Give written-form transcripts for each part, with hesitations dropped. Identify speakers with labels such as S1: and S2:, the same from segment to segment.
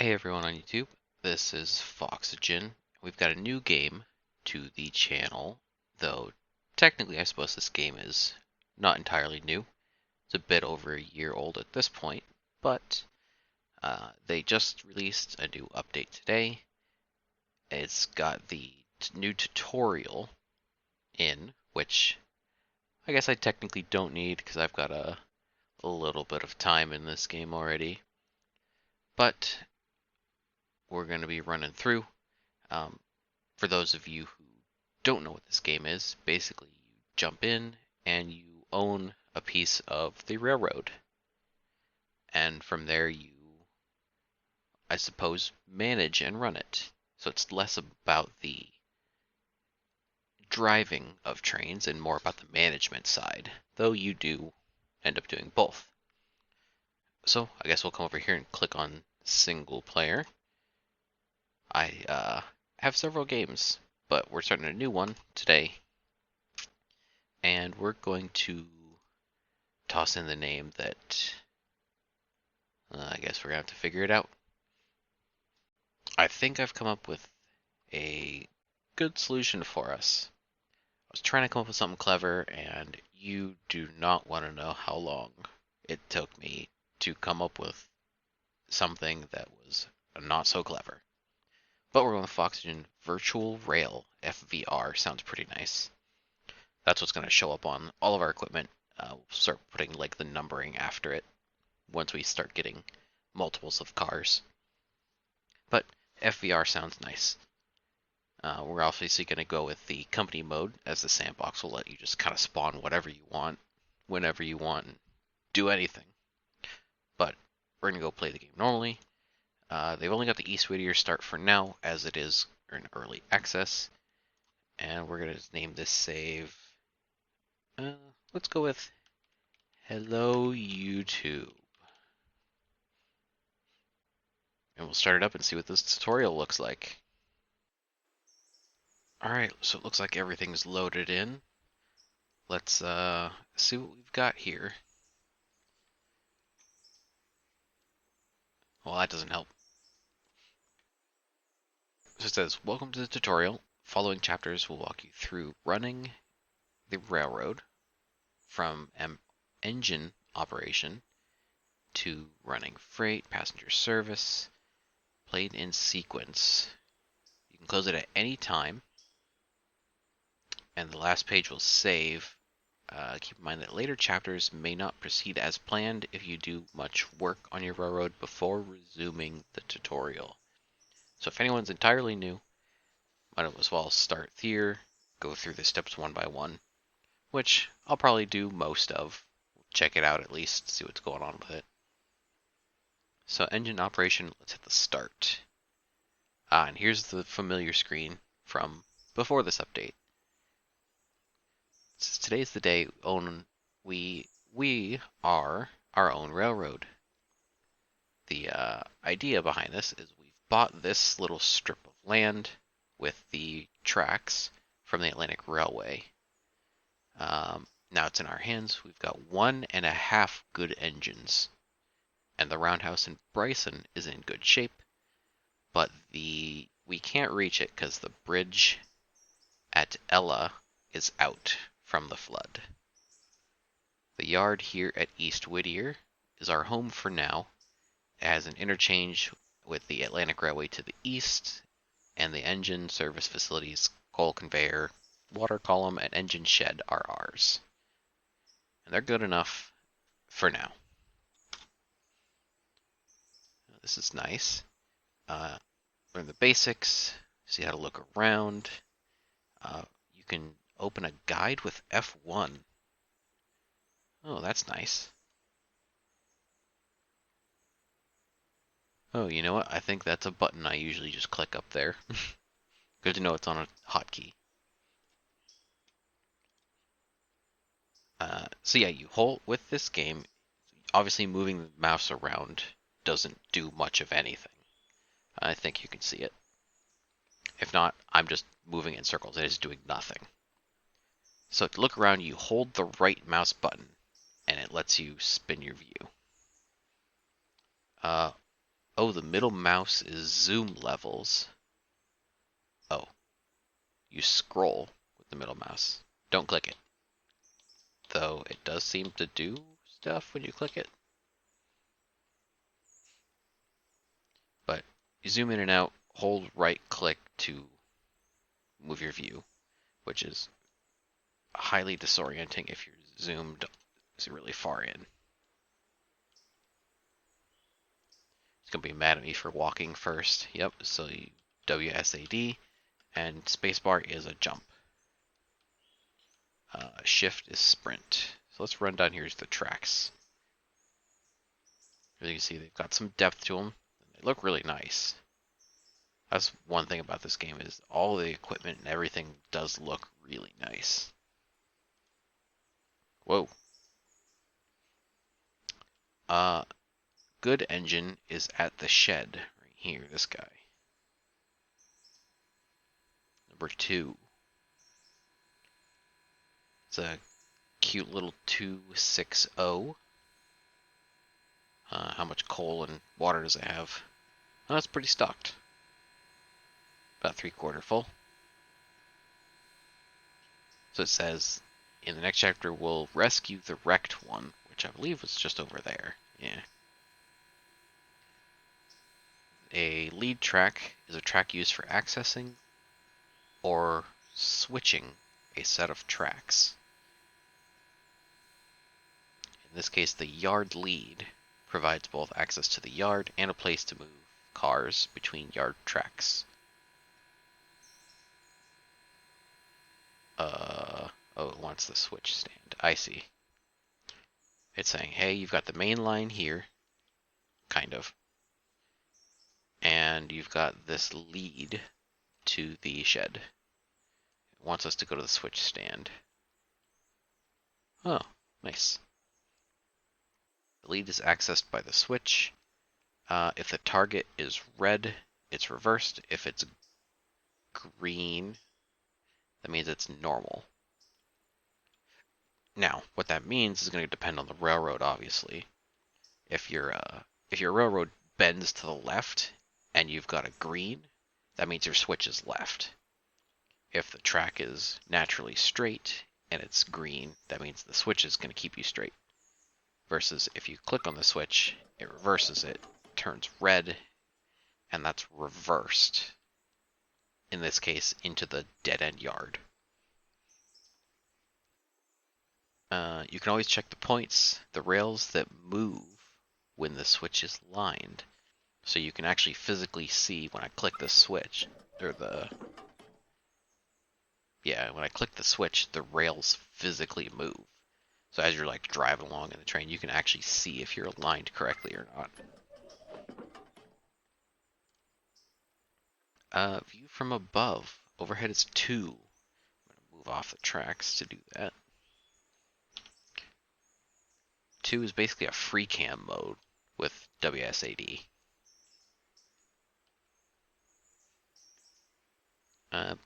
S1: Hey everyone on YouTube, this is Foxygen. We've got a new game to the channel, though technically I suppose this game is not entirely new. It's a bit over a year old at this point, but they just released a new update today. It's got the new tutorial in, which I guess I technically don't need because I've got a little bit of time in this game already. But we're going to be running through. For those of you who don't know what this game is, basically you jump in and you own a piece of the railroad. And from there you, I suppose, manage and run it. So it's less about the driving of trains and more about the management side, though you do end up doing both. So I guess we'll come over here and click on single player. I have several games, but we're starting a new one today. And we're going to toss in the name that I guess we're going to have to figure it out. I think I've come up with a good solution for us. I was trying to come up with something clever, and you do not want to know how long it took me to come up with something that was not so clever. But we're going with Foxygen Virtual Rail FVR. Sounds pretty nice. That's what's going to show up on all of our equipment. We'll start putting like the numbering after it once we start getting multiples of cars. But FVR sounds nice. We're obviously going to go with the company mode, as the sandbox will let you just kind of spawn whatever you want, whenever you want, and do anything. But we're going to go play the game normally. They've only got the East Whittier start for now, as it is in early access. And we're going to name this save. Let's go with Hello YouTube. And we'll start it up and see what this tutorial looks like. Alright, so it looks like everything's loaded in. Let's see what we've got here. Well, that doesn't help. So it says, welcome to the tutorial. Following chapters will walk you through running the railroad from engine operation to running freight, passenger service, played in sequence. You can close it at any time, and the last page will save. Keep in mind that later chapters may not proceed as planned if you do much work on your railroad before resuming the tutorial. So if anyone's entirely new, might as well start here, go through the steps one by one, which I'll probably do most of. Check it out at least, see what's going on with it. So engine operation, let's hit the start. And here's the familiar screen from before this update. Since today's the day we are our own railroad. The idea behind this is we've bought this little strip of land with the tracks from the Atlantic Railway. Now it's in our hands. We've got 1.5 good engines, and the roundhouse in Bryson is in good shape, but we can't reach it because the bridge at Ella is out from the flood. The yard here at East Whittier is our home for now. It has an interchange with the Atlantic Railway to the east, and the engine service facilities, coal conveyor, water column, and engine shed are ours. And they're good enough for now. This is nice. Learn the basics, see how to look around. You can open a guide with F1. Oh, that's nice. Oh, you know what? I think that's a button I usually just click up there. Good to know it's on a hotkey. So yeah, you hold with this game. Obviously, moving the mouse around doesn't do much of anything. I think you can see it. If not, I'm just moving in circles. It is doing nothing. So to look around, you hold the right mouse button, and it lets you spin your view. Oh, the middle mouse is zoom levels. Oh, you scroll with the middle mouse. Don't click it. Though it does seem to do stuff when you click it. But you zoom in and out, hold right click to move your view, which is highly disorienting if you're zoomed really far in. It's going to be mad at me for walking first. Yep, so you WSAD, and spacebar is a jump. Shift is sprint. So let's run down here to the tracks. As you can see, they've got some depth to them. They look really nice. That's one thing about this game is all the equipment and everything does look really nice. Whoa. Good engine is at the shed right here, this guy. Number 2. It's a cute little 260. How much coal and water does it have? Oh, it's pretty stocked. About 3/4 full. So it says, in the next chapter, we'll rescue the wrecked one, which I believe was just over there. Yeah. A lead track is a track used for accessing or switching a set of tracks. In this case, the yard lead provides both access to the yard and a place to move cars between yard tracks. Oh, it wants the switch stand. I see. It's saying, hey, you've got the main line here, kind of, and you've got this lead to the shed. It wants us to go to the switch stand. Oh, nice. The lead is accessed by the switch. If the target is red, it's reversed. If it's green, that means it's normal. Now, what that means is going to depend on the railroad, obviously. If your railroad bends to the left and you've got a green, that means your switch is left. If the track is naturally straight and it's green, that means the switch is going to keep you straight. Versus if you click on the switch, it reverses it, turns red, and that's reversed. In this case, into the dead-end yard. You can always check the points, the rails that move when the switch is lined. So you can actually physically see when I click the switch, or when I click the switch, the rails physically move. So as you're like driving along in the train, you can actually see if you're aligned correctly or not. View from above. Overhead is 2. I'm going to move off the tracks to do that. 2 is basically a free cam mode with WSAD.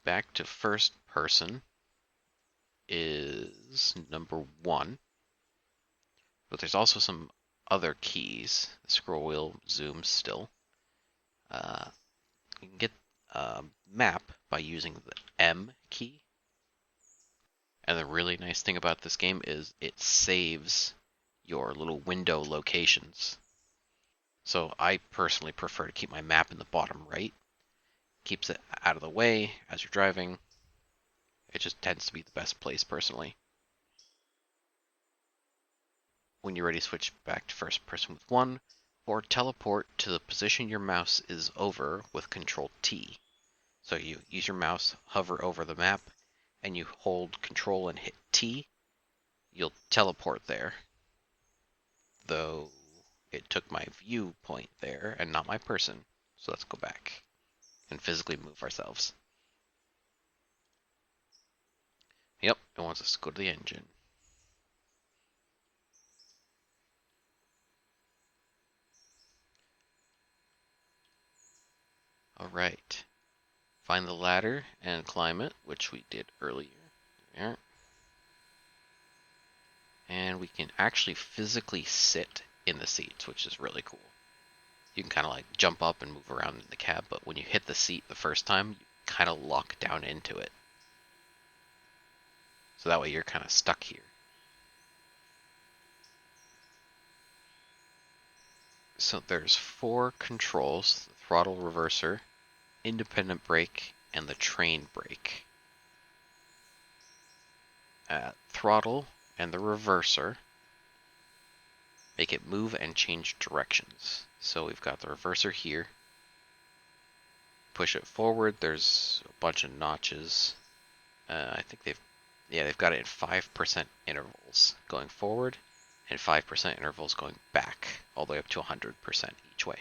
S1: Back to first person is number 1. But there's also some other keys. The scroll wheel zooms still. You can get a map by using the M key. And the really nice thing about this game is it saves your little window locations. So I personally prefer to keep my map in the bottom right. Keeps it out of the way as you're driving. It just tends to be the best place personally. When you're ready, switch back to first person with 1, or teleport to the position your mouse is over with Control T. So you use your mouse, hover over the map, and you hold Control and hit T. You'll teleport there. Though it took my viewpoint there and not my person. So let's go back and physically move ourselves. Yep, it wants us to go to the engine. Alright. Find the ladder and climb it, which we did earlier. There. And we can actually physically sit in the seats, which is really cool. you can kind of like jump up and move around in the cab, but when you hit the seat the first time, you kind of lock down into it. So that way you're kind of stuck here. So there's 4 controls: the throttle reverser, independent brake, and the train brake. Throttle and the reverser make it move and change directions. So we've got the reverser here. Push it forward, there's a bunch of notches. I think they've got it in 5% intervals going forward and 5% intervals going back, all the way up to 100% each way.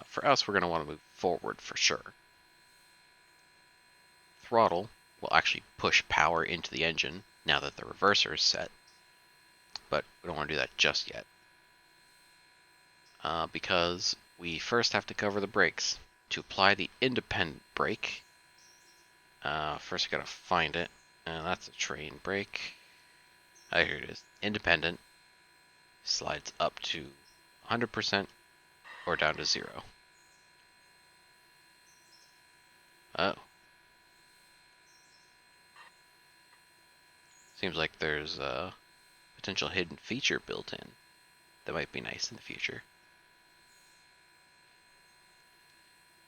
S1: For us, we're going to want to move forward for sure. Throttle will actually push power into the engine now that the reverser is set, but we don't want to do that just yet. Because we first have to cover the brakes. To apply the independent brake, first I gotta find it, and that's a train brake. Here it is. Independent slides up to 100% or down to 0. Oh. Seems like there's a potential hidden feature built in that might be nice in the future.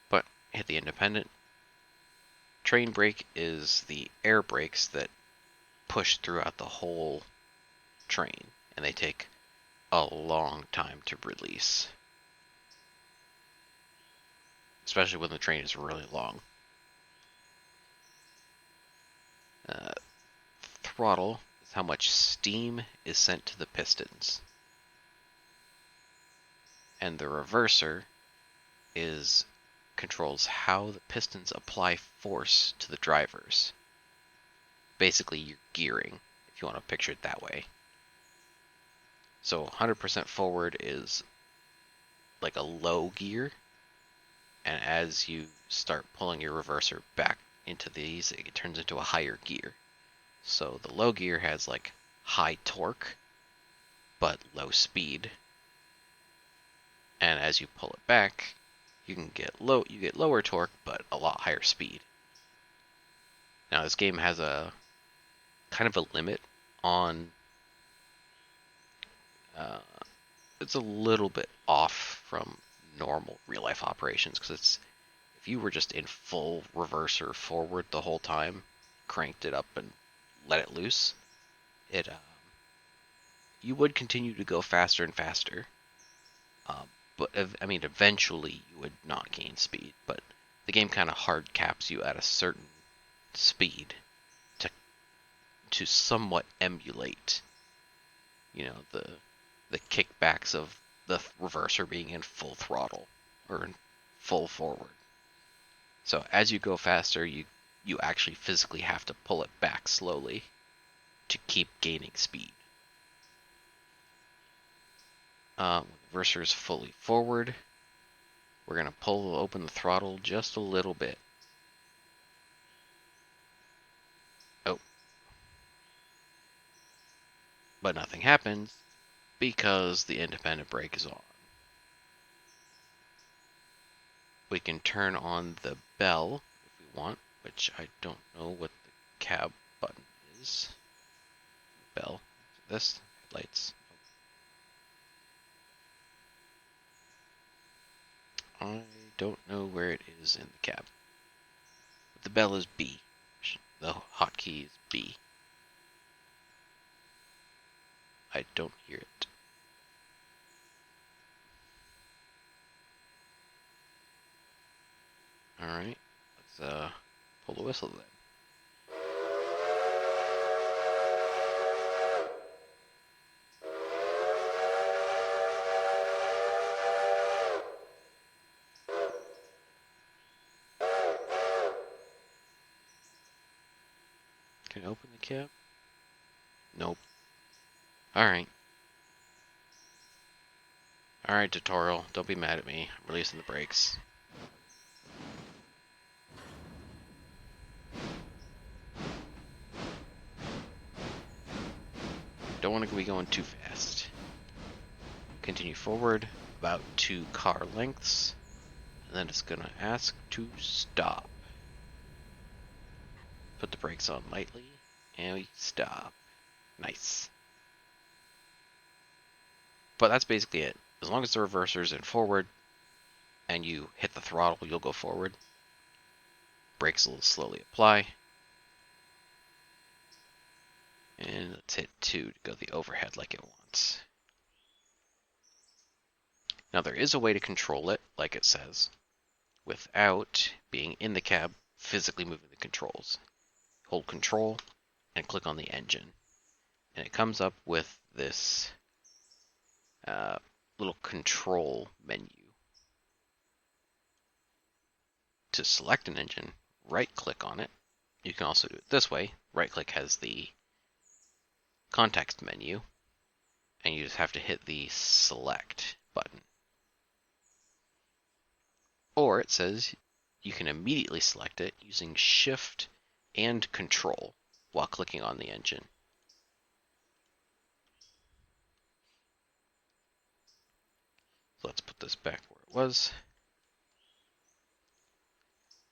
S1: But hit the independent. Train brake is the air brakes that push throughout the whole train, and they take a long time to release, especially when the train is really long. Throttle is how much steam is sent to the pistons, and the reverser controls how the pistons apply force to the drivers. Basically, you're gearing, if you want to picture it that way. So 100% forward is like a low gear, and as you start pulling your reverser back into these, it turns into a higher gear. So the low gear has like high torque, but low speed. And as you pull it back, you get lower torque, but a lot higher speed. Now this game has a kind of a limit on, it's a little bit off from normal real life operations, because if you were just in full reverser forward the whole time, cranked it up and let it loose, you would continue to go faster and faster. But I mean, eventually you would not gain speed, but the game kind of hard caps you at a certain speed to somewhat emulate, the kickbacks of the reverser being in full throttle or in full forward. So as you go faster, you actually physically have to pull it back slowly to keep gaining speed. Reverser is fully forward. We're going to open the throttle just a little bit. Oh. But nothing happens because the independent brake is on. We can turn on the bell if we want, which I don't know what the cab button is. Bell. This. Lights. I don't know where it is in the cab. But the bell is B. The hotkey is B. I don't hear it. Alright, let's pull the whistle then. Can I open the cab? Nope. Alright. Alright, tutorial. Don't be mad at me. I'm releasing the brakes. Don't want to be going too fast. Continue forward. about 2 car lengths, and then it's going to ask to stop. Put the brakes on lightly, and we stop. Nice. But that's basically it. As long as the reverser's in forward, and you hit the throttle, you'll go forward. Brakes will slowly apply. And let's hit 2 to go the overhead like it wants. Now there is a way to control it, like it says, without being in the cab, physically moving the controls. Hold Control and click on the engine. And it comes up with this little control menu. To select an engine, right-click on it. You can also do it this way. Right-click has the context menu, and you just have to hit the Select button. Or it says you can immediately select it using Shift and Control while clicking on the engine. So let's put this back where it was.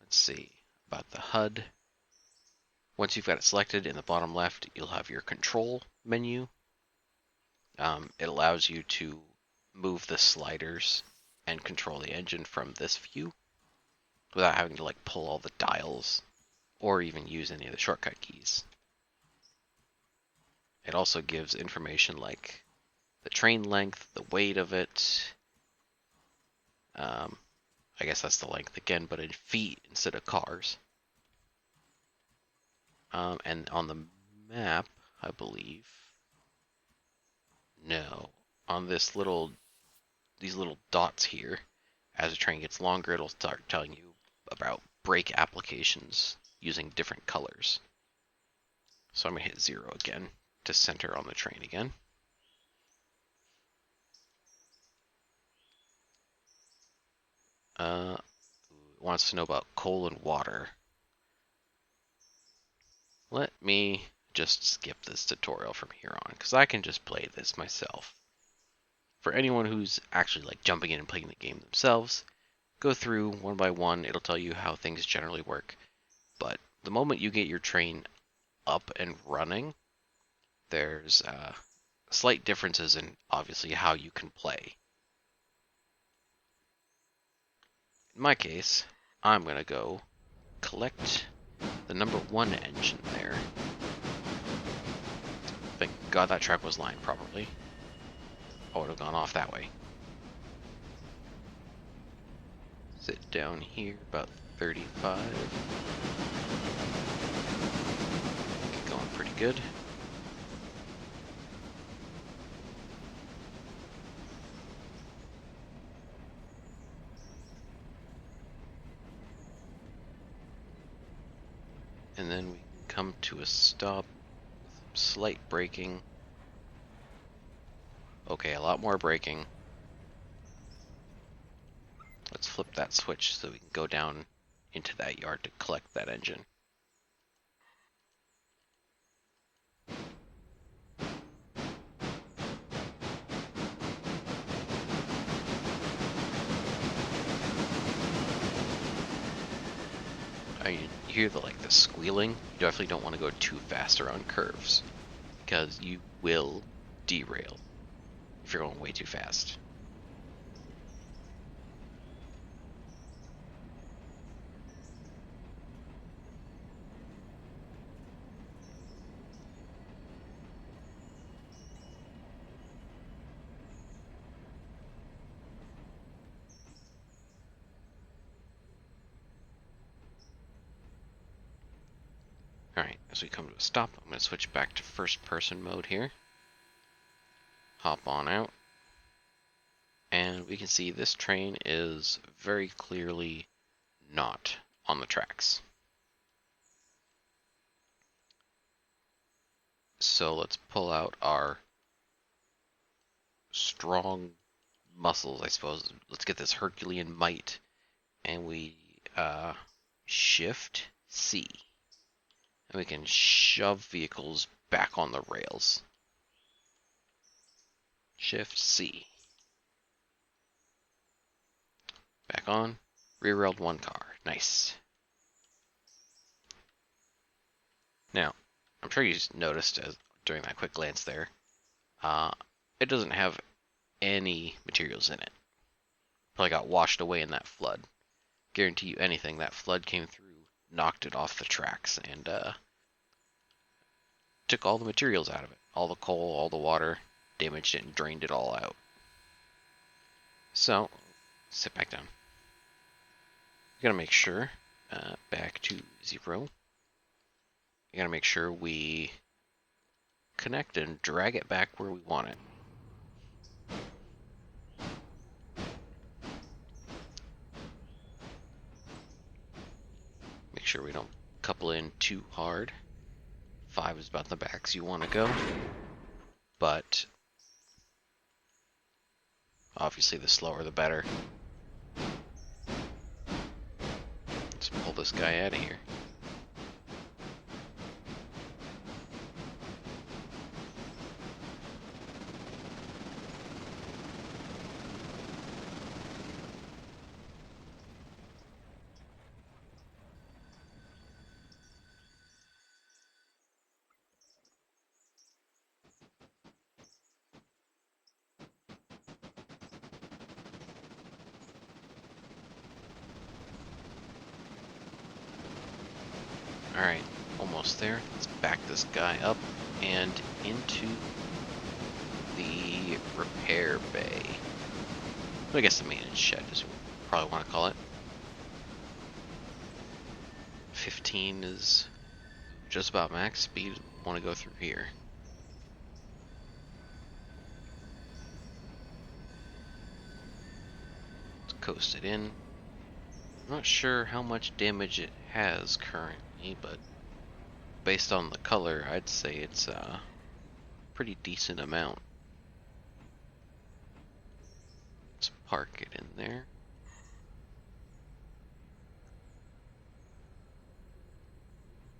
S1: Let's see about the HUD. Once you've got it selected, in the bottom left, you'll have your control menu. It allows you to move the sliders and control the engine from this view without having to like pull all the dials or even use any of the shortcut keys. It also gives information like the train length, the weight of it. I guess that's the length again, but in feet instead of cars. And on the map, I believe, no, on these little dots here, as the train gets longer, it'll start telling you about brake applications using different colors. So I'm going to hit 0 again to center on the train again. It wants to know about coal and water. Let me just skip this tutorial from here on, because I can just play this myself. For anyone who's actually like jumping in and playing the game themselves, go through one by one. It'll tell you how things generally work. But the moment you get your train up and running, there's slight differences in obviously how you can play. In my case, I'm going to go collect the number 1 engine there. Thank God that track was lined properly. I would have gone off that way. Sit down here, about 35. Get going pretty good. And then we can come to a stop, slight braking. Okay, a lot more braking. Let's flip that switch so we can go down into that yard to collect that engine. You hear the squealing. You definitely don't want to go too fast around curves, because you will derail if you're going way too fast. Alright, as we come to a stop, I'm going to switch back to first person mode here. Hop on out. And we can see this train is very clearly not on the tracks. So let's pull out our strong muscles, I suppose. Let's get this Herculean might. And we Shift C. And we can shove vehicles back on the rails. Shift C. back on. Re-railed one car. Nice. Now, I'm sure you noticed during that quick glance there, it doesn't have any materials in it. Probably got washed away in that flood. Guarantee you anything, that flood came through, knocked it off the tracks, and took all the materials out of it. All the coal, all the water, damaged it and drained it all out. So, sit back down. You gotta make sure, back to 0. You gotta make sure we connect and drag it back where we want it. Make sure we don't couple in too hard. 5 is about the max you want to go, but obviously the slower the better. Let's pull this guy out of here. Alright, almost there. Let's back this guy up and into the repair bay. I guess the maintenance shed is what we probably want to call it. 15 is just about max speed. Want to go through here. Let's coast it in. I'm not sure how much damage it has currently, but based on the color, I'd say it's a pretty decent amount. Let's park it in there.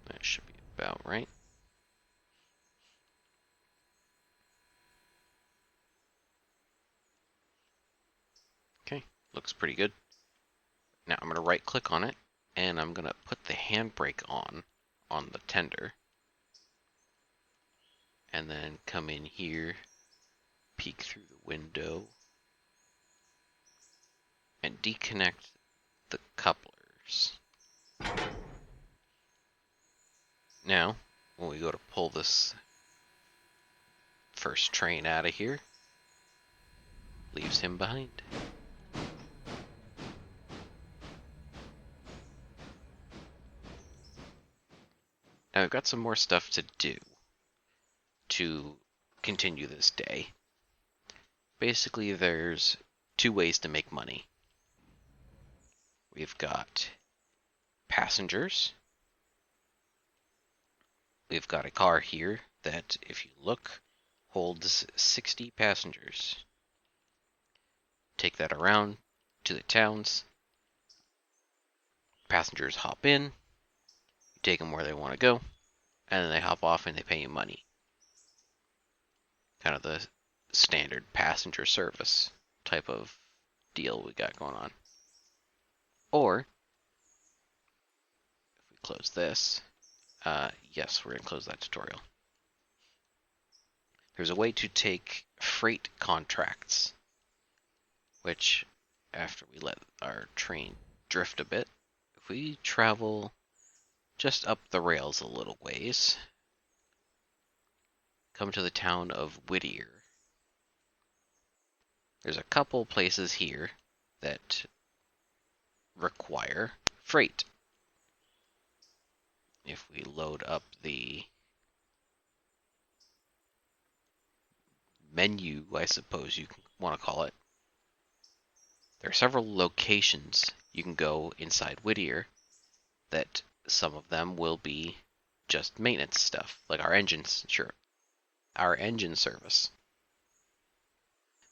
S1: That should be about right. Okay, looks pretty good. Now I'm going to right click on it and I'm going to put the handbrake on the tender. And then come in here, peek through the window, and deconnect the couplers. Now, when we go to pull this first train out of here, leaves him behind. Now we've got some more stuff to do to continue this day. Basically, there's 2 ways to make money. We've got passengers. We've got a car here that, if you look, holds 60 passengers. Take that around to the towns. Passengers hop in, you take them where they want to go, and then they hop off and they pay you money. Kind of the standard passenger service type of deal we got going on. Or, if we close this, yes, we're going to close that tutorial. There's a way to take freight contracts, which, after we let our train drift a bit, if we travel just up the rails a little ways, come to the town of Whittier. There's a couple places here that require freight. If we load up the menu, I suppose you want to call it, there are several locations you can go inside Whittier that some of them will be just maintenance stuff, like our engines, sure, our engine service.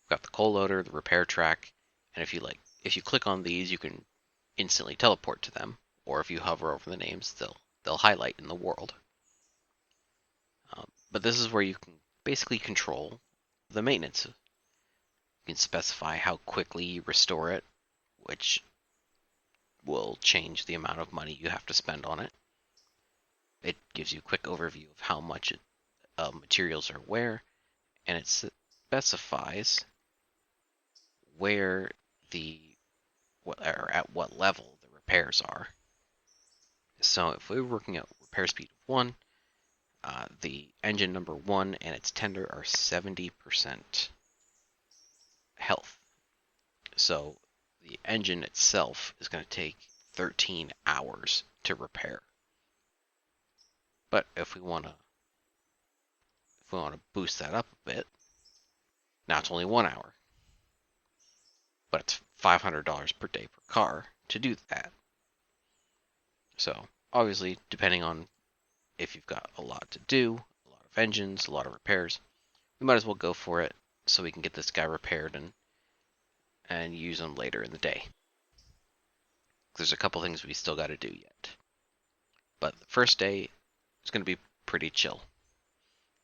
S1: We've got the coal loader, the repair track, and if you click on these, you can instantly teleport to them, or if you hover over the names, they'll highlight in the world. But this is where you can basically control the maintenance. You can specify how quickly you restore it, which will change the amount of money you have to spend on it. It gives you a quick overview of how much materials are where, and it specifies where or at what level the repairs are. So if we were working at repair speed of 1, the engine number 1 and its tender are 70% health. So the engine itself is going to take 13 hours to repair. But if we want to boost that up a bit, now it's only 1 hour. But it's $500 per day per car to do that. So obviously, depending on if you've got a lot to do, a lot of engines, a lot of repairs, we might as well go for it so we can get this guy repaired and use him later in the day. There's a couple things we still got to do yet. But the first day is going to be pretty chill.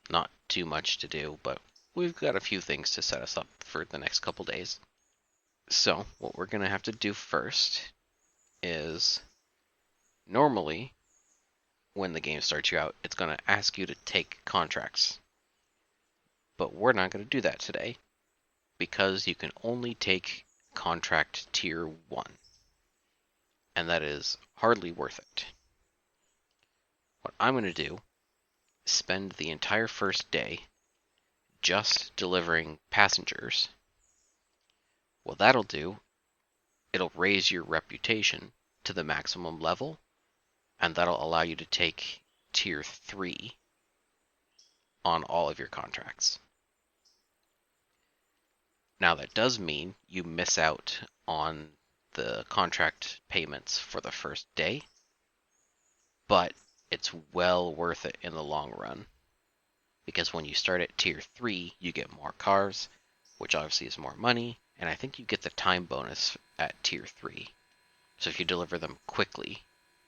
S1: Not too much to do, but we've got a few things to set us up for the next couple days. So what we're going to have to do first is, normally when the game starts you out, it's going to ask you to take contracts. But we're not going to do that today, because you can only take contract tier 1. And that is hardly worth it. What I'm going to do is spend the entire first day just delivering passengers. What that'll do, it'll raise your reputation to the maximum level, and that'll allow you to take tier 3 on all of your contracts. Now that does mean you miss out on the contract payments for the first day, but it's well worth it in the long run, because when you start at tier 3 you get more cars, which obviously is more money, and I think you get the time bonus at tier 3. So if you deliver them quickly,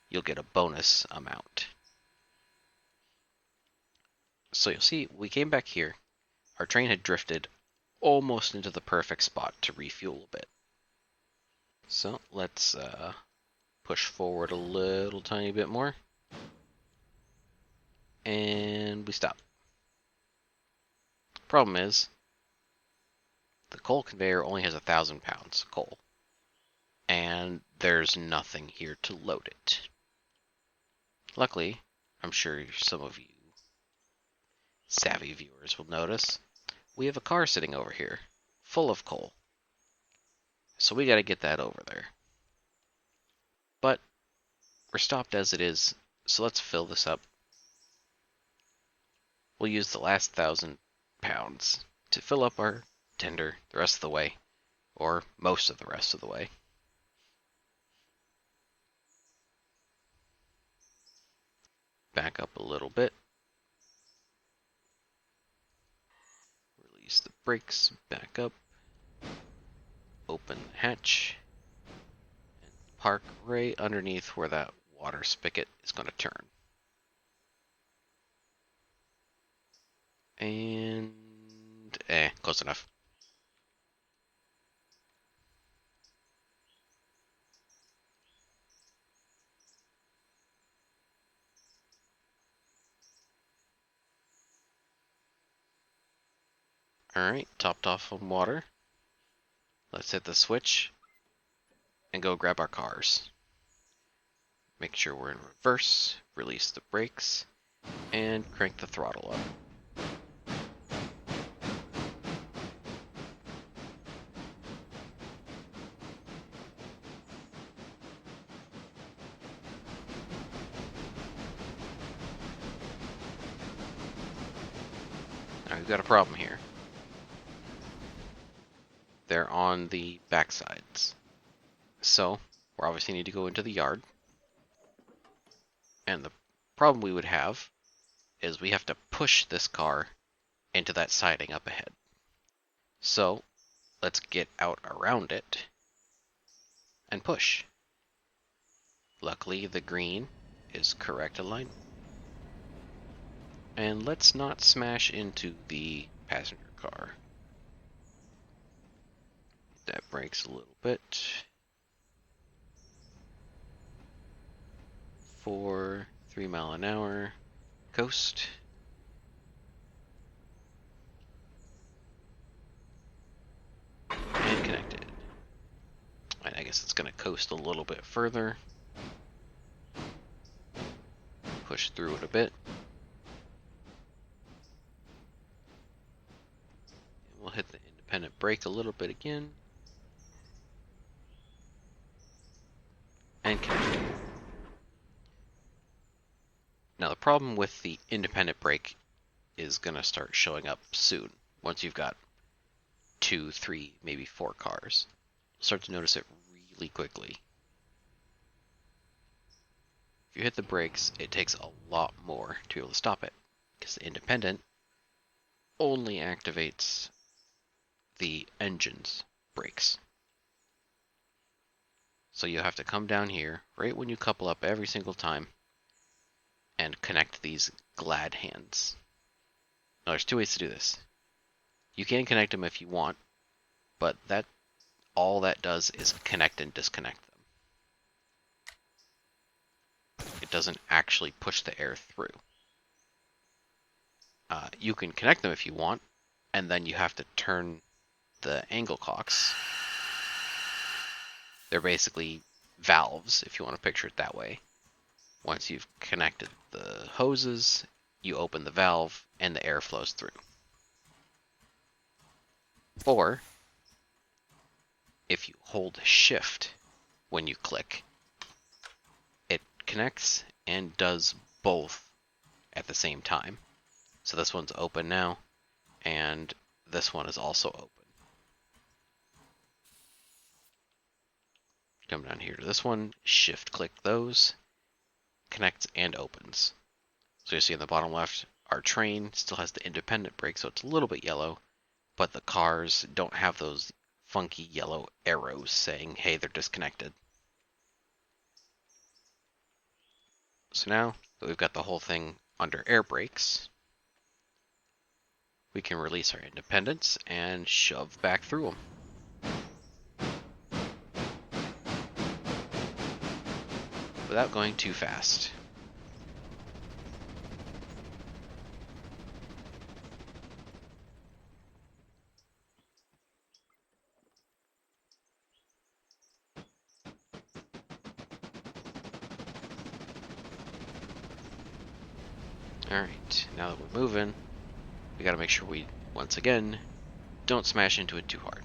S1: you'll get a bonus amount. So you'll see, we came back here, our train had drifted almost into the perfect spot to refuel a bit. So let's push forward a little tiny bit more. And we stop. Problem is, the coal conveyor only has 1,000 pounds of coal, and there's nothing here to load it. Luckily, I'm sure some of you savvy viewers will notice, we have a car sitting over here, full of coal. So we gotta get that over there. But we're stopped as it is, so let's fill this up. We'll use the last 1,000 pounds to fill up our tender the rest of the way, or most of the rest of the way. Back up a little bit. Release the brakes, back up. Open the hatch. And park right underneath where that water spigot is going to turn. And close enough. Alright, topped off on water. Let's hit the switch and go grab our cars. Make sure we're in reverse, release the brakes, and crank the throttle up. Now we've got a problem here. They're on the backsides. So, we obviously need to go into the yard. And the problem we would have is we have to push this car into that siding up ahead. So, let's get out around it and push. Luckily, the green is correct alignment. And let's not smash into the passenger car. That brakes a little bit. 4, 3 mile an hour, coast. And connected. And I guess it's going to coast a little bit further. Push through it a bit. And we'll hit the independent brake a little bit again. And connect. Now the problem with the independent brake is going to start showing up soon. Once you've got 2, 3, maybe 4 cars. You'll start to notice it really quickly. If you hit the brakes, it takes a lot more to be able to stop it, because the independent only activates the engine's brakes. So you have to come down here right when you couple up every single time and connect these glad hands. Now there's 2 ways to do this. You can connect them if you want, but all that does is connect and disconnect them. It doesn't actually push the air through. You can connect them if you want, and then you have to turn the angle cocks. They're basically valves, if you want to picture it that way. Once you've connected the hoses, you open the valve, and the air flows through. Or, if you hold shift when you click, it connects and does both at the same time. So this one's open now, and this one is also open. Come down here to this one, shift click those, connects and opens. So you see in the bottom left, our train still has the independent brake, so it's a little bit yellow, but the cars don't have those funky yellow arrows saying, hey, they're disconnected. So now that we've got the whole thing under air brakes, we can release our independents and shove back through them. Without going too fast. Alright, now that we're moving, we gotta make sure we, once again, don't smash into it too hard.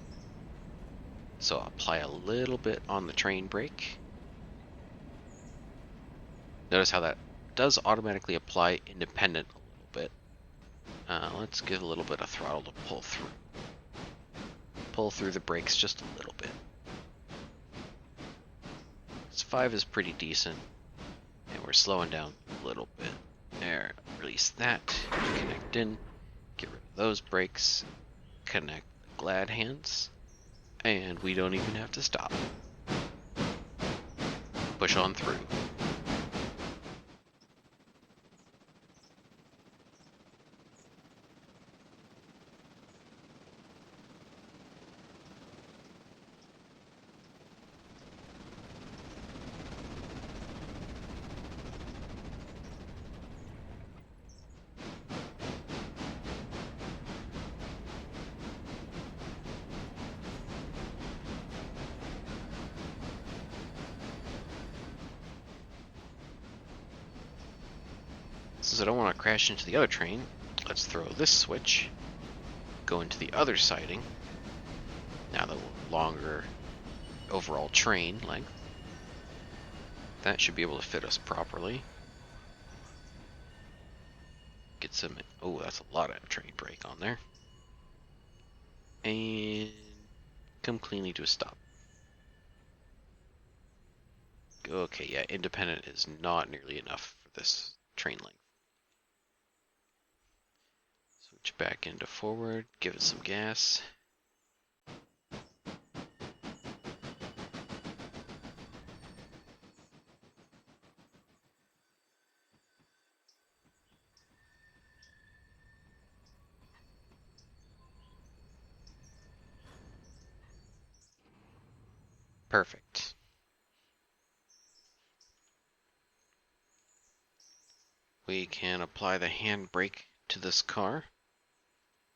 S1: So apply a little bit on the train brake. Notice how that does automatically apply independent a little bit. Let's give a little bit of throttle to pull through. Pull through the brakes just a little bit. This 5 is pretty decent, and we're slowing down a little bit. There, release that, connect in, get rid of those brakes, connect the glad hands, and we don't even have to stop. Push on through. Since I don't want to crash into the other train, let's throw this switch, go into the other siding. Now the longer overall train length. That should be able to fit us properly. Get some, oh, that's a lot of train brake on there. And come cleanly to a stop. Okay, yeah, independent is not nearly enough for this train length. Switch back into forward, give it some gas. Perfect. we can apply the handbrake to this car.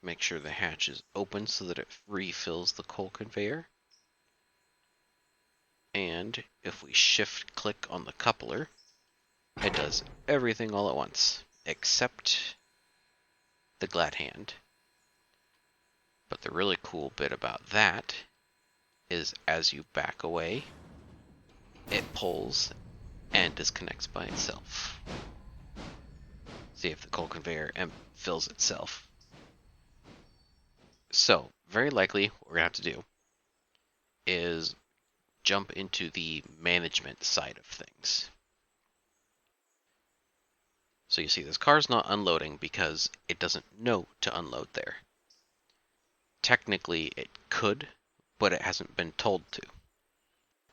S1: Make sure the hatch is open so that it refills the coal conveyor. And if we shift click on the coupler, it does everything all at once, except the glad hand. But the really cool bit about that is as you back away, it pulls and disconnects by itself. See if the coal conveyor fills itself. So, very likely what we're going to have to do is jump into the management side of things. So you see this car's not unloading because it doesn't know to unload there. Technically it could, but it hasn't been told to.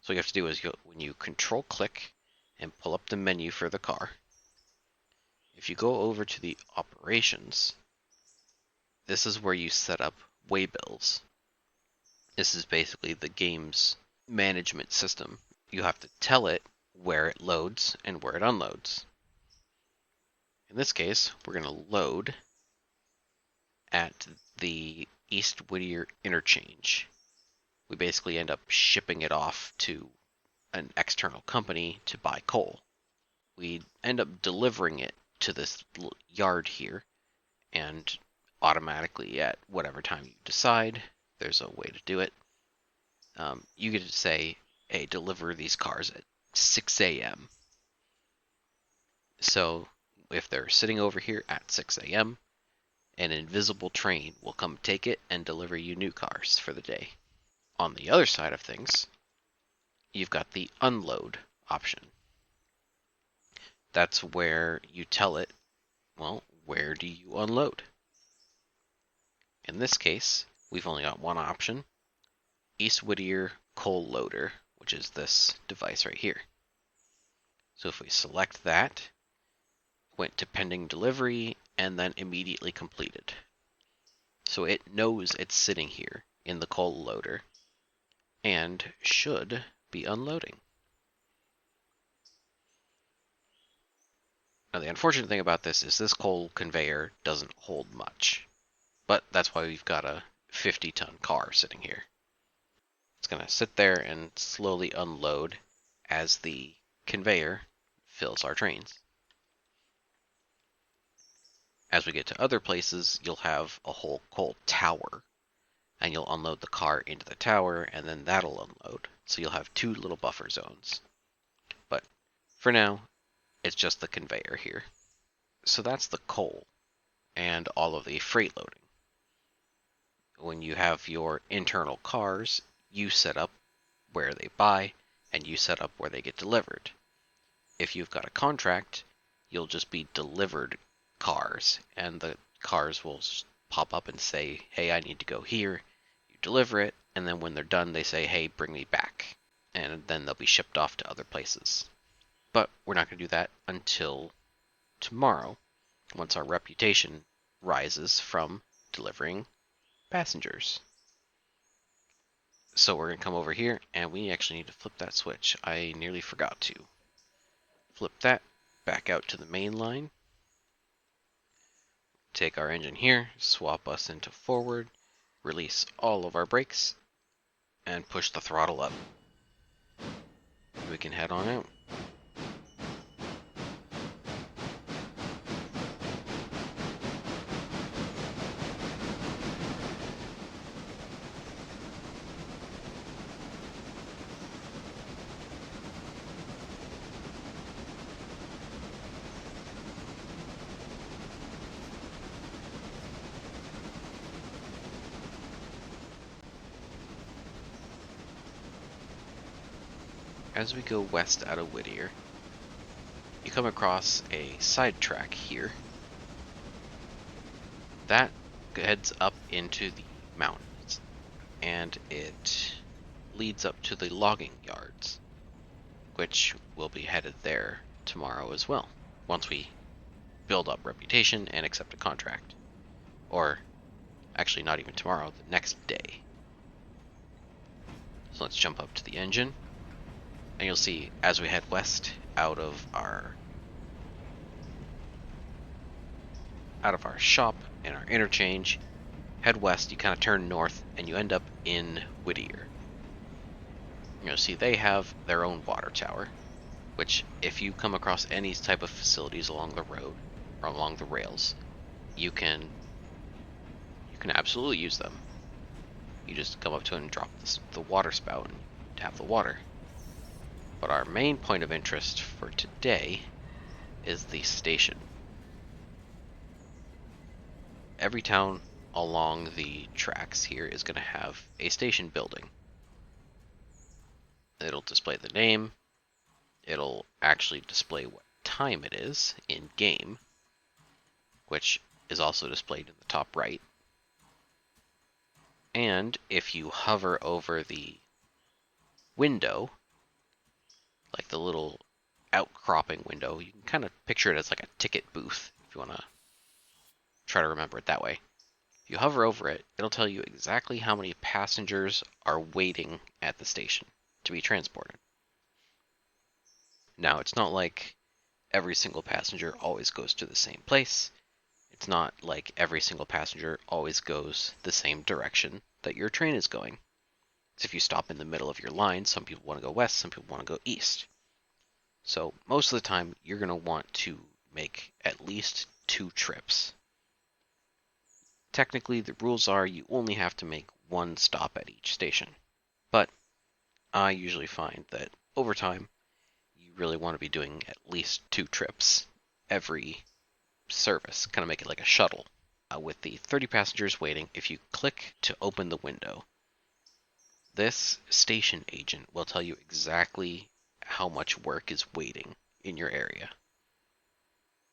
S1: So what you have to do is when you control click and pull up the menu for the car, if you go over to the operations, this is where you set up waybills. This is basically the game's management system. You have to tell it where it loads and where it unloads. In this case, we're going to load at the East Whittier interchange. We basically end up shipping it off to an external company to buy coal. We end up delivering it to this yard here, and automatically at whatever time you decide, there's a way to do it. You get to say, hey, deliver these cars at 6 a.m. So if they're sitting over here at 6 a.m., an invisible train will come take it and deliver you new cars for the day. On the other side of things, you've got the unload option. That's where you tell it, well, where do you unload? In this case, we've only got one option, East Whittier Coal Loader, which is this device right here. So if we select that, went to pending delivery, and then immediately completed. So it knows it's sitting here in the coal loader and should be unloading. Now the unfortunate thing about this is this coal conveyor doesn't hold much, but that's why we've got a 50-ton car sitting here. It's going to sit there and slowly unload as the conveyor fills our trains. As we get to other places, you'll have a whole coal tower, and you'll unload the car into the tower, and then that'll unload. So you'll have two little buffer zones. But for now, it's just the conveyor here. So that's the coal and all of the freight loading. When you have your internal cars, you set up where they buy, and you set up where they get delivered. If you've got a contract, you'll just be delivered cars, and the cars will pop up and say, hey, I need to go here. You deliver it, and then when they're done, they say, hey, bring me back. And then they'll be shipped off to other places. But we're not going to do that until tomorrow, once our reputation rises from delivering passengers. So we're going to come over here, and we actually need to flip that switch. I nearly forgot to. Flip that back out to the main line. Take our engine here, swap us into forward, release all of our brakes, and push the throttle up. We can head on out. As we go west out of Whittier, you come across a side track here. That heads up into the mountains, and it leads up to the logging yards, which will be headed there tomorrow as well, once we build up reputation and accept a contract. Or, actually not even tomorrow, the next day. So let's jump up to the engine. And you'll see, as we head west out of our out of our shop and our interchange, head west, you kind of turn north, and you end up in Whittier. See they have their own water tower, which if you come across any type of facilities along the road or along the rails, you can absolutely use them. You just come up to it and drop the water spout and tap the water. But our main point of interest for today is the station. Every town along the tracks here is going to have a station building. It'll display the name. It'll actually display what time it is in game, which is also displayed in the top right. And if you hover over the window, like the little outcropping window, you can kind of picture it as like a ticket booth if you want to try to remember it that way. If you hover over it, it'll tell you exactly how many passengers are waiting at the station to be transported. Now, it's not like every single passenger always goes to the same place. It's not like every single passenger always goes the same direction that your train is going. So if you stop in the middle of your line, some people want to go west, some people want to go east. So most of the time, you're going to want to make at least 2 trips. Technically, the rules are you only have to make 1 stop at each station. But I usually find that over time, you really want to be doing at least 2 trips every service, kind of make it like a shuttle. With the 30 passengers waiting, if you click to open the window, this station agent will tell you exactly how much work is waiting in your area.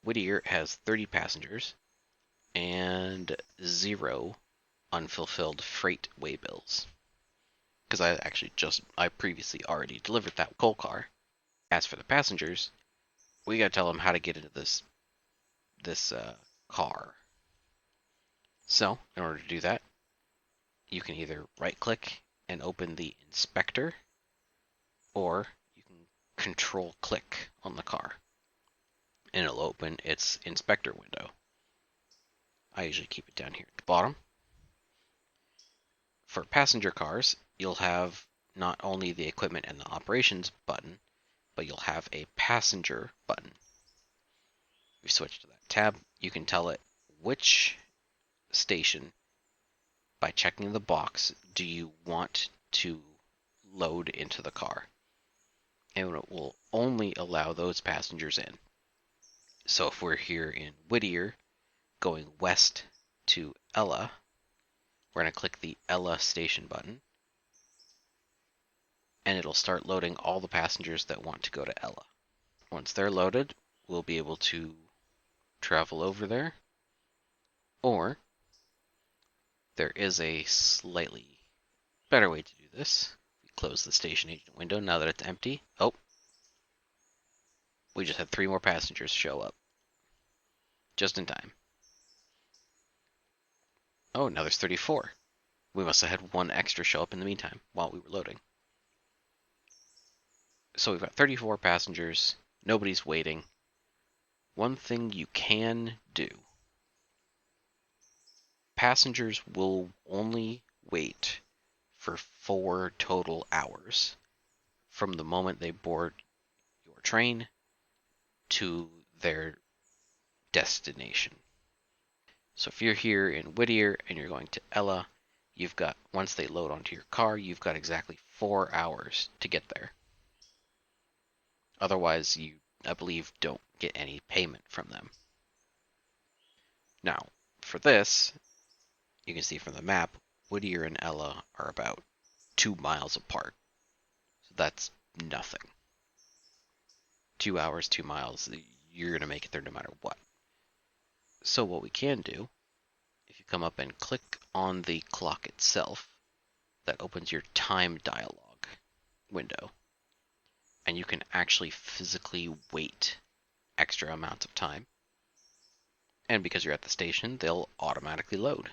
S1: Whittier has 30 passengers and 0 unfulfilled freight waybills. Because I previously already delivered that coal car. As for the passengers, we gotta tell them how to get into this car. So, in order to do that, you can either right-click and open the inspector, or you can control-click on the car, and it'll open its inspector window. I usually keep it down here at the bottom. For passenger cars, you'll have not only the equipment and the operations button, but you'll have a passenger button. If you switch to that tab, you can tell it which station, by checking the box, do you want to load into the car. And it will only allow those passengers in. So if we're here in Whittier, going west to Ella, we're going to click the Ella station button, and it'll start loading all the passengers that want to go to Ella. Once they're loaded, we'll be able to travel over there, or there is a slightly better way to do this. We close the station agent window now that it's empty. Oh, we just had 3 more passengers show up. Just in time. Oh, now there's 34. We must have had 1 extra show up in the meantime while we were loading. So we've got 34 passengers. Nobody's waiting. One thing you can do. Passengers will only wait for 4 total hours from the moment they board your train to their destination. So if you're here in Whittier and you're going to Ella, you've got, once they load onto your car, you've got exactly 4 hours to get there. Otherwise, you, I believe, don't get any payment from them. Now, for this, you can see from the map, Whittier and Ella are about 2 miles apart. So that's nothing. 2 hours, 2 miles, you're going to make it there no matter what. So what we can do, if you come up and click on the clock itself, that opens your time dialog window. And you can actually physically wait extra amounts of time. And because you're at the station, they'll automatically load.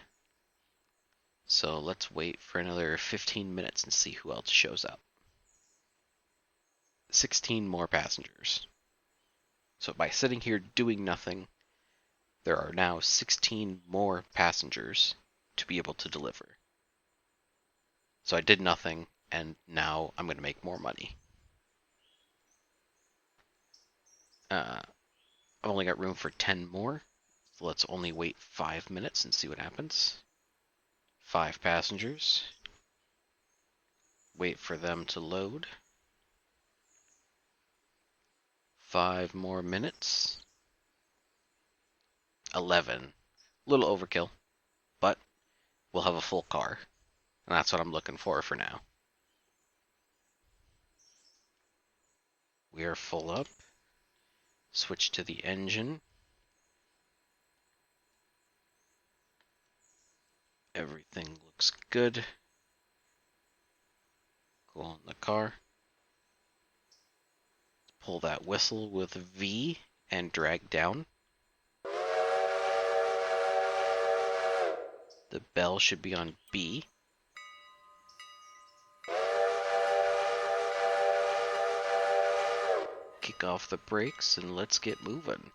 S1: So let's wait for another 15 minutes and see who else shows up. 16 more passengers. So by sitting here doing nothing, There are now 16 more passengers to be able to deliver. So I did nothing, and now I'm going to make more money. I've only got room for 10 more, so let's only wait 5 minutes and see what happens. 5 passengers. Wait for them to load. 5 more minutes. 11. A little overkill, but we'll have a full car. And that's what I'm looking for now. We are full up. Switch to the engine. Everything looks good. Go on the car. Pull that whistle with V and drag down. The bell should be on B. Kick off the brakes and let's get moving.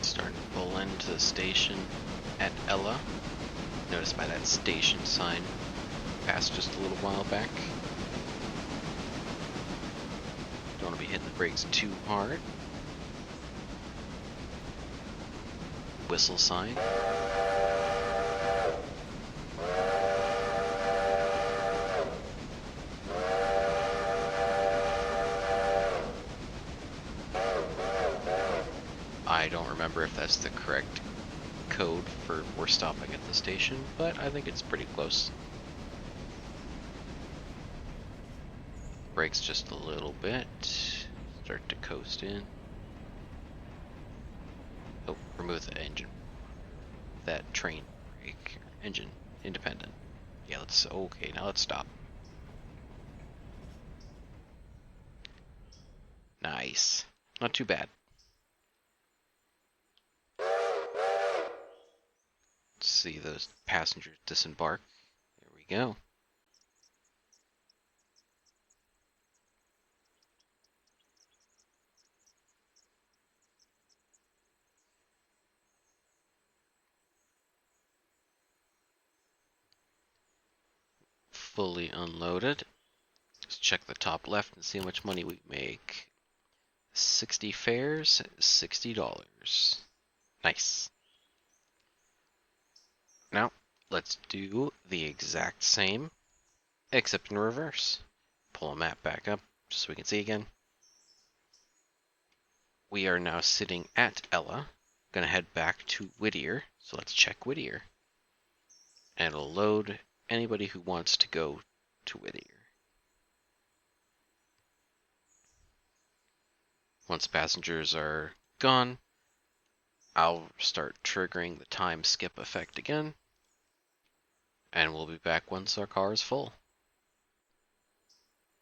S1: Starting to pull into the station at Ella. Notice by that station sign passed just a little while back. Don't want to be hitting the brakes too hard. Whistle sign. I don't remember if that's the correct code for we're stopping at the station, but I think it's pretty close. Brakes just a little bit. Start to coast in. Oh, remove the engine. That train brake. Engine independent. Yeah, okay, now let's stop. Nice. Not too bad. Let's see those passengers disembark. There we go. Fully unloaded. Let's check the top left and see how much money we make. 60 fares, $60. Nice. Now, let's do the exact same, except in reverse. pull a map back up just so we can see again. We are now sitting at Ella. Gonna head back to Whittier, so let's check Whittier. And it'll load anybody who wants to go to Whittier. Once passengers are gone, I'll start triggering the time skip effect again, and we'll be back once our car is full.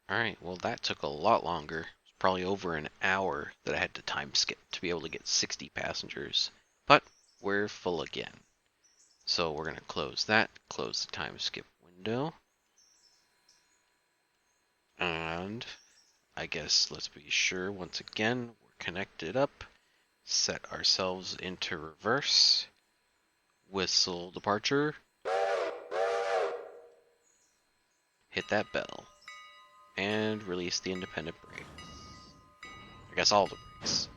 S1: Alright, well that took a lot longer. It's probably over an hour that I had to time skip to be able to get 60 passengers. But we're full again. So we're going to close that, close the time skip window. And I guess let's be sure once again we're connected up. Set ourselves into reverse. Whistle departure. Hit that bell. And release the independent brakes. I guess all the brakes.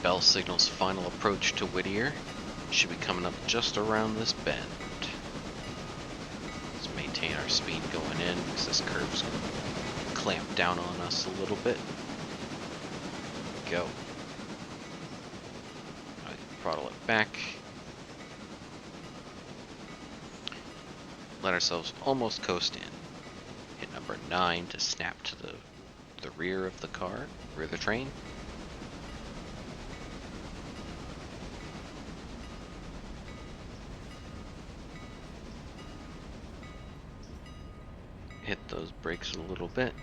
S1: Bell signals final approach to Whittier. Should be coming up just around this bend. Let's maintain our speed going in because this curve's going to clamp down on us a little bit. Go. Right, throttle it back. Let ourselves almost coast in. Hit number 9 to snap to the rear of the car, rear of the train. Hit those brakes a little bit.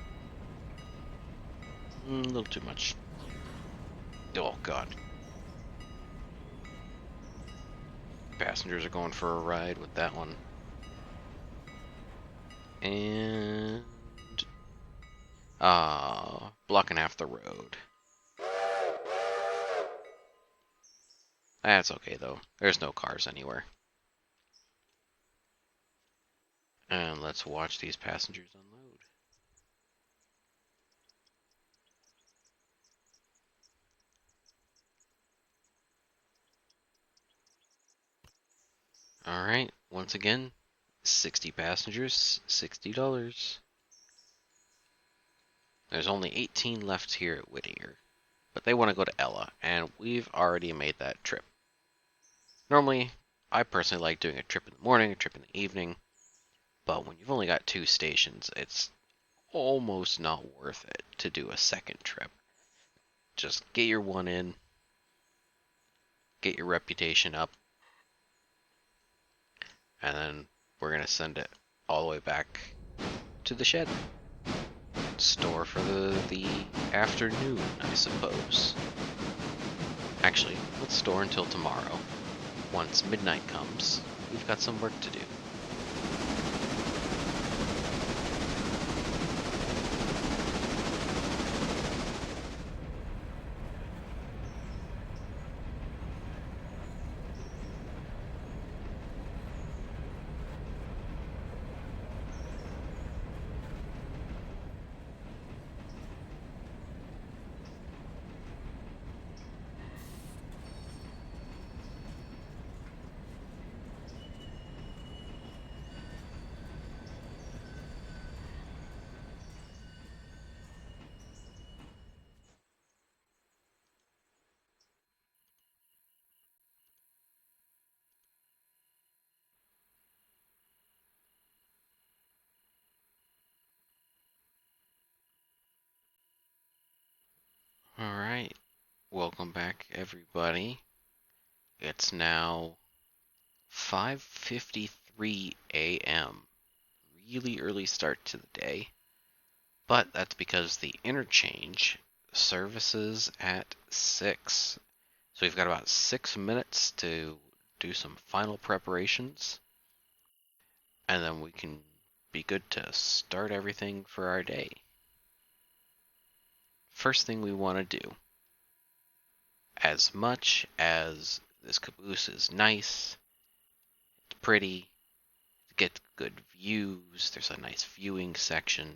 S1: A little too much. Oh god. Passengers are going for a ride with that one. And blocking half the road. That's okay though. There's no cars anywhere. And let's watch these passengers unload. Alright, once again, 60 passengers, $60. There's only 18 left here at Whittier, but they want to go to Ella, and we've already made that trip. Normally, I personally like doing a trip in the morning, a trip in the evening, But when you've only got 2 stations, it's almost not worth it to do a second trip. Just get your one in, get your reputation up, and then we're going to send it all the way back to the shed. Store for the afternoon, I suppose. Actually, let's store until tomorrow. Once midnight comes, we've got some work to do. Alright, welcome back everybody. It's now 5:53 a.m. Really early start to the day, but that's because the interchange services at 6. So we've got about 6 minutes to do some final preparations, and then we can be good to start everything for our day. First thing we want to do, as much as this caboose is nice, it's pretty, get good views, there's a nice viewing section,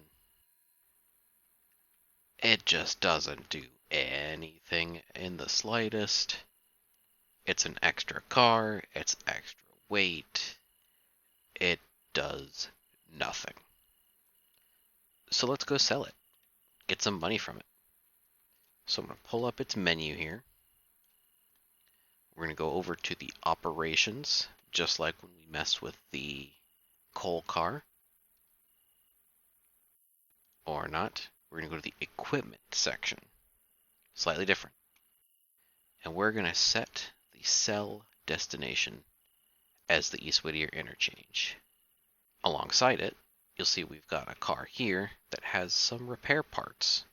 S1: it just doesn't do anything in the slightest. It's an extra car, it's extra weight, it does nothing. So let's go sell it, get some money from it. So I'm going to pull up its menu here. We're going to go over to the operations, just like when we messed with the coal car. Or not. We're going to go to the equipment section. Slightly different. And we're going to set the sell destination as the East Whittier interchange. Alongside it, you'll see we've got a car here that has some repair parts.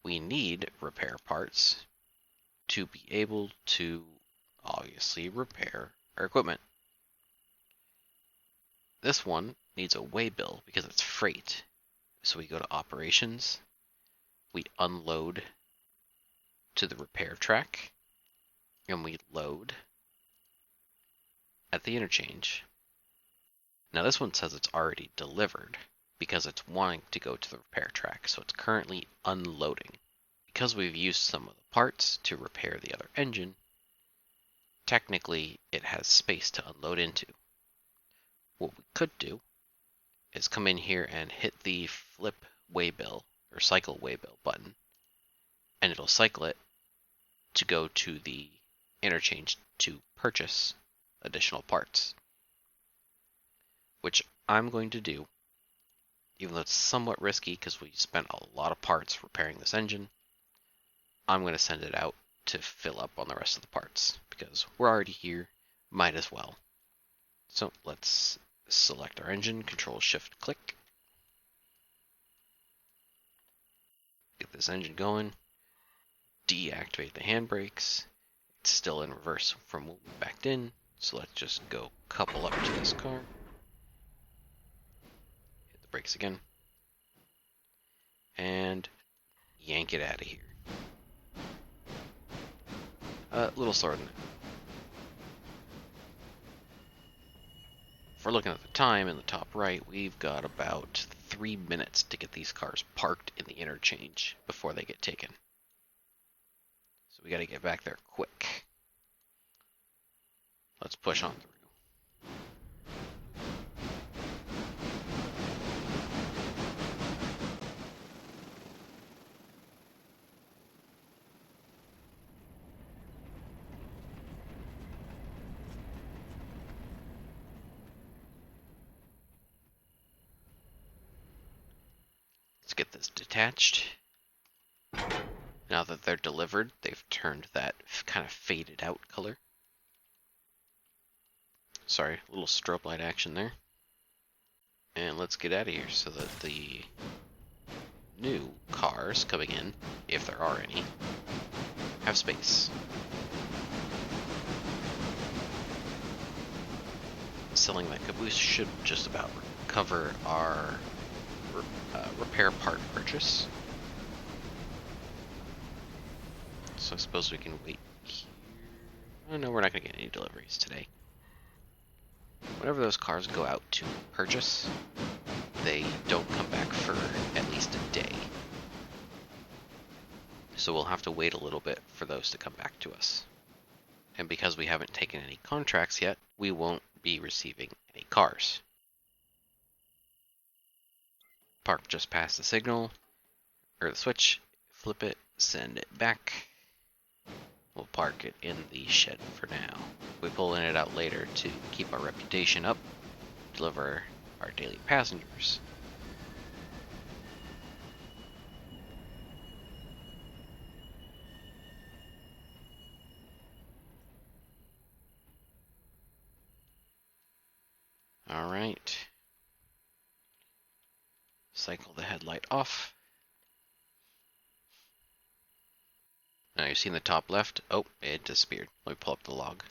S1: We need repair parts to be able to obviously repair our equipment. This one needs a waybill because it's freight. So we go to operations, we unload to the repair track, and we load at the interchange. Now this one says it's already delivered because it's wanting to go to the repair track, so it's currently unloading. Because we've used some of the parts to repair the other engine, technically it has space to unload into. What we could do is come in here and hit the flip waybill or cycle waybill button, and it'll cycle it to go to the interchange to purchase additional parts, which I'm going to do, even though it's somewhat risky because we spent a lot of parts repairing this engine. I'm going to send it out to fill up on the rest of the parts because we're already here, might as well. So let's select our engine, Control Shift click, get this engine going, deactivate the handbrakes. It's still in reverse from when we backed in, so let's just go couple up to this car, hit the brakes again, and yank it out of here. A little slower than that. If we're looking at the time in the top right, we've got about 3 minutes to get these cars parked in the interchange before they get taken. So we got to get back there quick. Let's push on through. Let's get this detached. Now that they're delivered, they've turned that kind of faded out color. Sorry, a little strobe light action there. And let's get out of here so that the new cars coming in, if there are any, have space. Selling that caboose should just about cover our repair part purchase. So I suppose we can wait here. Oh no, we're not going to get any deliveries today. Whenever those cars go out to purchase, they don't come back for at least a day. So we'll have to wait a little bit for those to come back to us. And because we haven't taken any contracts yet, we won't be receiving any cars. Park just past the signal, or the switch, flip it, send it back. We'll park it in the shed for now. We're pulling it out later to keep our reputation up, deliver our daily passengers. Alright. Cycle the headlight off. Now you see in the top left, oh, it disappeared. Let me pull up the log.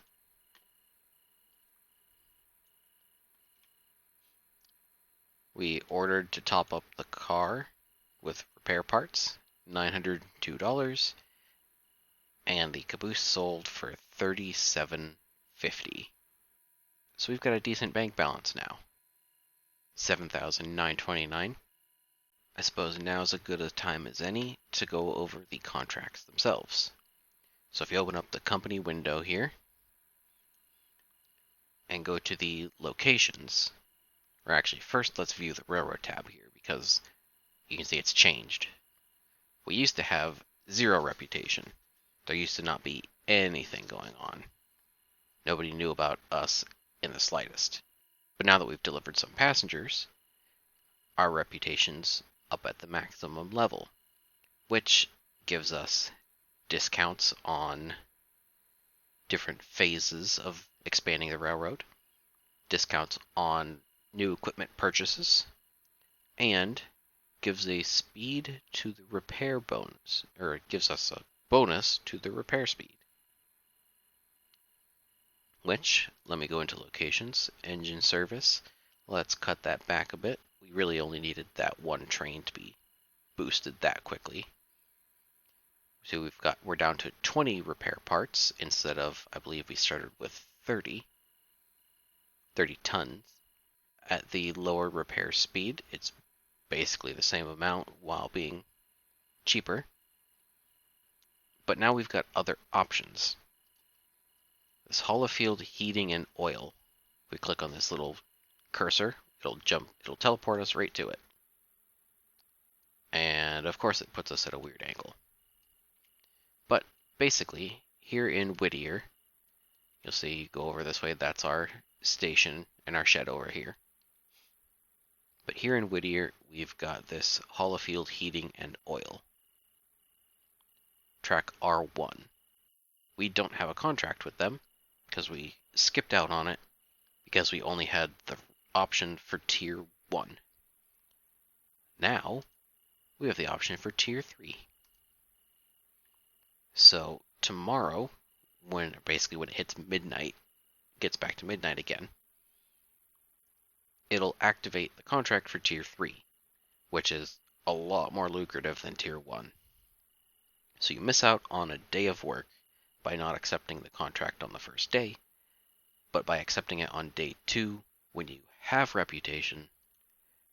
S1: We ordered to top up the car with repair parts, $902, and the caboose sold for $37.50. So we've got a decent bank balance now. $7,929. I suppose now's as good a time as any to go over the contracts themselves. So if you open up the company window here and go to the locations, or actually first let's view the railroad tab here because you can see it's changed. We used to have 0 reputation. There used to not be anything going on. Nobody knew about us in the slightest. But now that we've delivered some passengers, our reputation's up at the maximum level, which gives us discounts on different phases of expanding the railroad, discounts on new equipment purchases, and gives a speed to the repair bonus, or it gives us a bonus to the repair speed. Which, let me go into locations, engine service, let's cut that back a bit. We really only needed that one train to be boosted that quickly. So we're down to 20 repair parts instead of, I believe we started with 30 tons. At the lower repair speed, it's basically the same amount while being cheaper. But now we've got other options. This Holofield heating and oil. If we click on this little cursor, it'll teleport us right to it. And of course it puts us at a weird angle. But basically, here in Whittier, you'll see, go over this way, that's our station and our shed over here. But here in Whittier, we've got this Holofield heating and oil. Track R1. We don't have a contract with them because we skipped out on it because we only had the option for Tier 1. Now, we have the option for Tier 3. So tomorrow, when it hits midnight, gets back to midnight again, it'll activate the contract for Tier 3, which is a lot more lucrative than Tier 1. So you miss out on a day of work by not accepting the contract on the first day, but by accepting it on day 2, when you have reputation,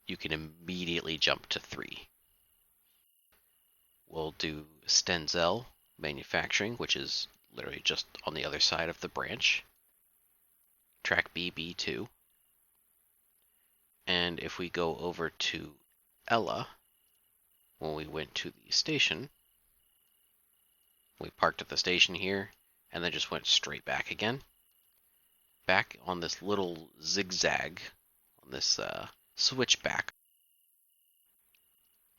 S1: you can immediately jump to 3. We'll do Stenzel manufacturing, which is literally just on the other side of the branch. Track BB2. And if we go over to Ella, when we went to the station, we parked at the station here, and then just went straight back again. Back on this little zigzag, on this switchback.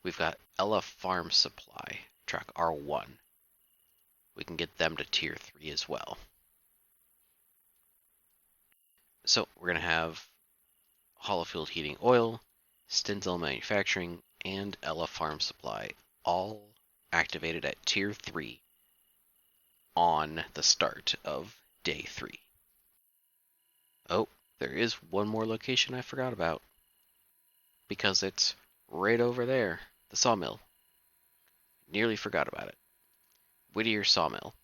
S1: We've got Ella Farm Supply, track R1. We can get them to tier 3 as well. So we're going to have Hollowfield Heating Oil, Stenzel Manufacturing, and Ella Farm Supply all activated at tier 3 on the start of day 3. Oh, there is one more location I forgot about, because it's right over there, the sawmill. Nearly forgot about it. Whittier Sawmill.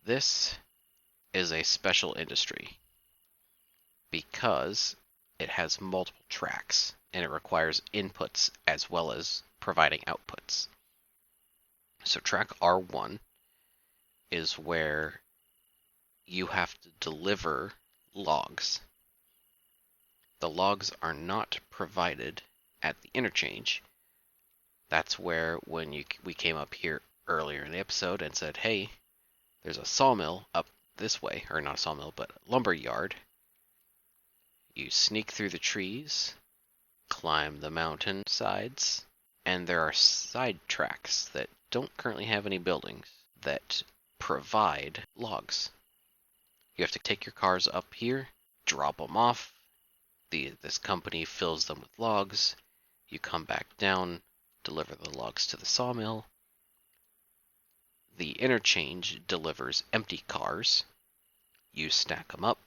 S1: This is a special industry because it has multiple tracks and it requires inputs as well as providing outputs. So track R1 is where you have to deliver logs. The logs are not provided at the interchange. That's where when we came up here earlier in the episode and said, hey, there's a sawmill up this way, or not a sawmill, but a lumber yard. You sneak through the trees, climb the mountain sides, and there are side tracks that don't currently have any buildings that provide logs. You have to take your cars up here, drop them off. This company fills them with logs. You come back down, deliver the logs to the sawmill. The interchange delivers empty cars. You stack them up,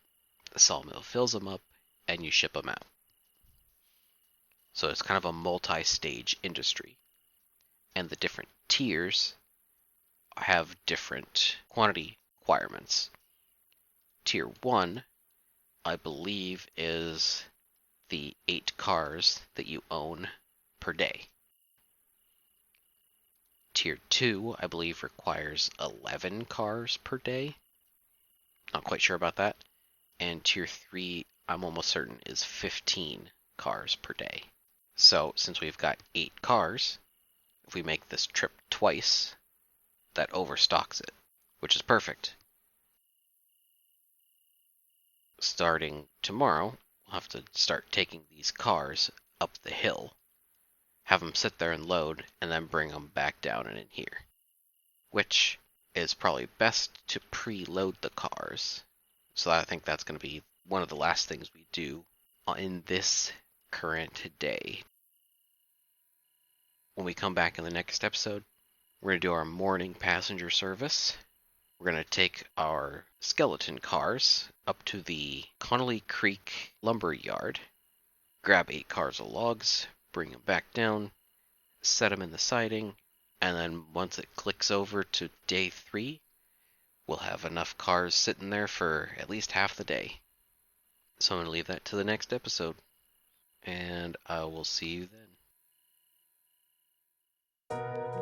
S1: the sawmill fills them up, and you ship them out. So it's kind of a multi-stage industry. And the different tiers have different quantity requirements. Tier 1, I believe, is the 8 cars that you own per day. Tier 2, I believe, requires 11 cars per day. Not quite sure about that. And Tier 3, I'm almost certain, is 15 cars per day. So, since we've got 8 cars, if we make this trip twice, that overstocks it, which is perfect. Starting tomorrow, we'll have to start taking these cars up the hill, have them sit there and load, and then bring them back down and in here. Which is probably best to preload the cars. So I think that's going to be one of the last things we do in this current day. When we come back in the next episode, we're going to do our morning passenger service. We're going to take our skeleton cars up to the Connolly Creek lumber yard, grab 8 cars of logs, bring them back down, set them in the siding, and then once it clicks over to day 3, we'll have enough cars sitting there for at least half the day. So I'm going to leave that to the next episode, and I will see you then.